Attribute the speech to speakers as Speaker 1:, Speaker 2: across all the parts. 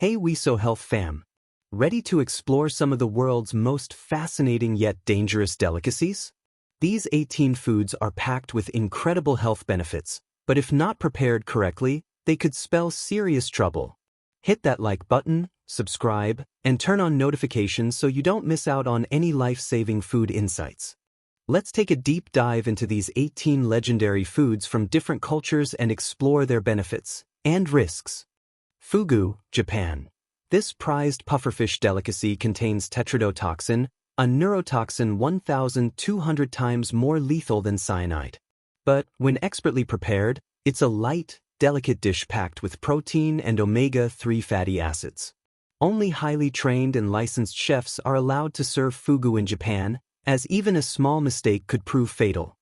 Speaker 1: Hey WeSo Health fam! Ready to explore some of the world's most fascinating yet dangerous delicacies? These 18 foods are packed with incredible health benefits, but if not prepared correctly, they could spell serious trouble. Hit that like button, subscribe, and turn on notifications so you don't miss out on any life-saving food insights. Let's take a deep dive into these 18 legendary foods from different cultures and explore their benefits and risks. Fugu, Japan. This prized pufferfish delicacy contains tetrodotoxin, a neurotoxin 1,200 times more lethal than cyanide. But when expertly prepared, it's a light, delicate dish packed with protein and omega-3 fatty acids. Only highly trained and licensed chefs are allowed to serve fugu in Japan, as even a small mistake could prove fatal.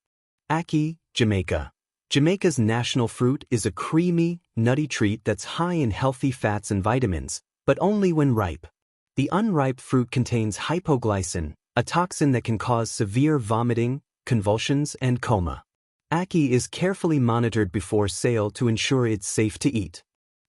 Speaker 1: Ackee, Jamaica. Jamaica's national fruit is a creamy, nutty treat that's high in healthy fats and vitamins, but only when ripe. The unripe fruit contains hypoglycin, a toxin that can cause severe vomiting, convulsions, and coma. Ackee is carefully monitored before sale to ensure it's safe to eat.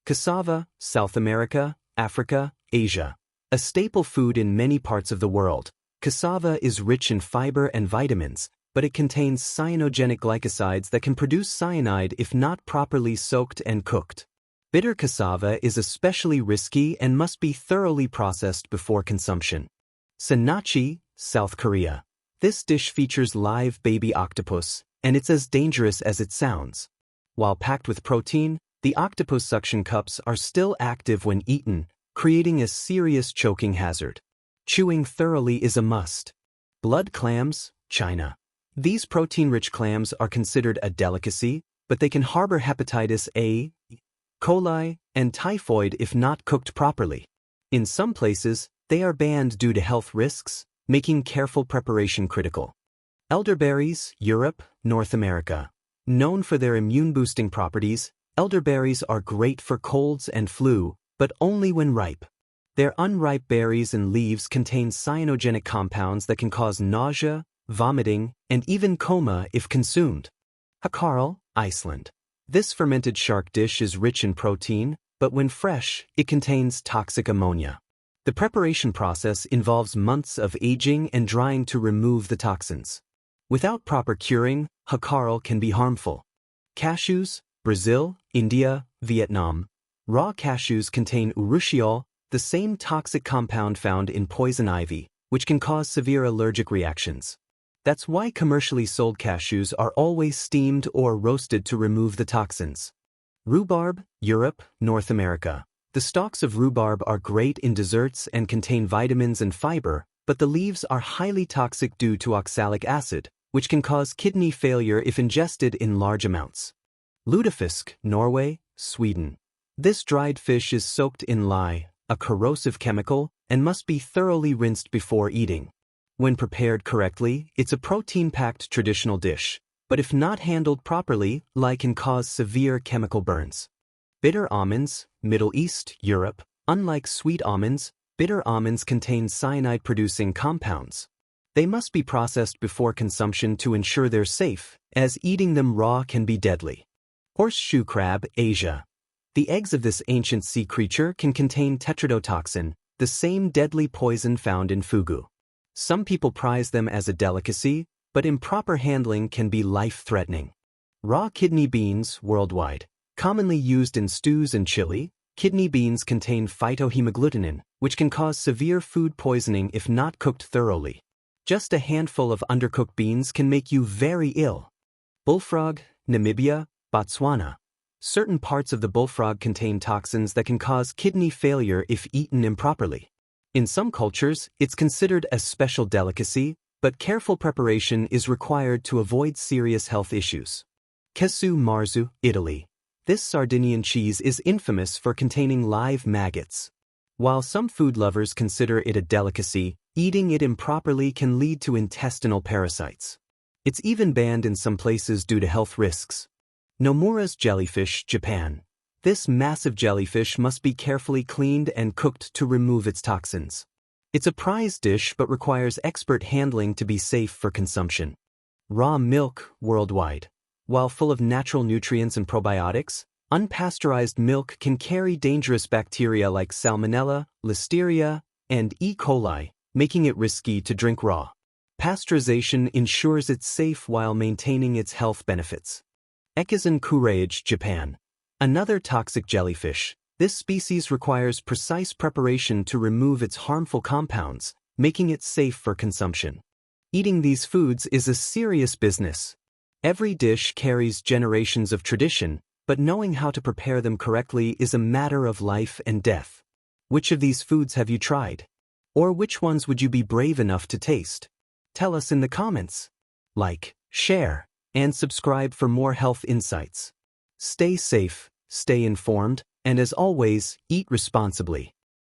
Speaker 1: Cassava, South America, Africa, Asia. A staple food in many parts of the world, cassava is rich in fiber and vitamins, but it contains cyanogenic glycosides that can produce cyanide if not properly soaked and cooked. Bitter cassava is especially risky and must be thoroughly processed before consumption. Sannachi, South Korea. This dish features live baby octopus, and it's as dangerous as it sounds. While packed with protein, the octopus suction cups are still active when eaten, creating a serious choking hazard. Chewing thoroughly is a must. Blood clams, China. These protein-rich clams are considered a delicacy, but they can harbor hepatitis A, coli, and typhoid if not cooked properly. In some places, they are banned due to health risks, making careful preparation critical. Elderberries, Europe, North America. Known for their immune-boosting properties, elderberries are great for colds and flu, but only when ripe. Their unripe berries and leaves contain cyanogenic compounds that can cause nausea, vomiting, and even coma if consumed. Hakkarl, Iceland. This fermented shark dish is rich in protein, but when fresh, it contains toxic ammonia. The preparation process involves months of aging and drying to remove the toxins. Without proper curing, hakkarl can be harmful. Cashews, Brazil, India, Vietnam. Raw cashews contain urushiol, the same toxic compound found in poison ivy, which can cause severe allergic reactions. That's why commercially sold cashews are always steamed or roasted to remove the toxins. Rhubarb, Europe, North America. The stalks of rhubarb are great in desserts and contain vitamins and fiber, but the leaves are highly toxic due to oxalic acid, which can cause kidney failure if ingested in large amounts. Lutefisk, Norway, Sweden. This dried fish is soaked in lye, a corrosive chemical, and must be thoroughly rinsed before eating. When prepared correctly, it's a protein-packed traditional dish, but if not handled properly, lye can cause severe chemical burns. Bitter almonds, Middle East, Europe. Unlike sweet almonds, bitter almonds contain cyanide-producing compounds. They must be processed before consumption to ensure they're safe, as eating them raw can be deadly. Horseshoe crab, Asia. The eggs of this ancient sea creature can contain tetrodotoxin, the same deadly poison found in fugu. Some people prize them as a delicacy, but improper handling can be life-threatening. Raw kidney beans, worldwide. Commonly used in stews and chili, kidney beans contain phytohemagglutinin, which can cause severe food poisoning if not cooked thoroughly. Just a handful of undercooked beans can make you very ill. Bullfrog, Namibia, Botswana. Certain parts of the bullfrog contain toxins that can cause kidney failure if eaten improperly. In some cultures, it's considered a special delicacy, but careful preparation is required to avoid serious health issues. Queso marzu, Italy. This Sardinian cheese is infamous for containing live maggots. While some food lovers consider it a delicacy, eating it improperly can lead to intestinal parasites. It's even banned in some places due to health risks. Nomura's jellyfish, Japan. This massive jellyfish must be carefully cleaned and cooked to remove its toxins. It's a prized dish but requires expert handling to be safe for consumption. Raw milk, worldwide. While full of natural nutrients and probiotics, Unpasteurized milk can carry dangerous bacteria like Salmonella, Listeria, and E. coli, making it risky to drink raw. Pasteurization ensures it's safe while maintaining its health benefits. Echizen courage, Japan. Another toxic jellyfish. This species requires precise preparation to remove its harmful compounds, making it safe for consumption. Eating these foods is a serious business. Every dish carries generations of tradition, but knowing how to prepare them correctly is a matter of life and death. Which of these foods have you tried? Or which ones would you be brave enough to taste? Tell us in the comments. Like, share, and subscribe for more health insights. Stay safe, stay informed, and as always, eat responsibly.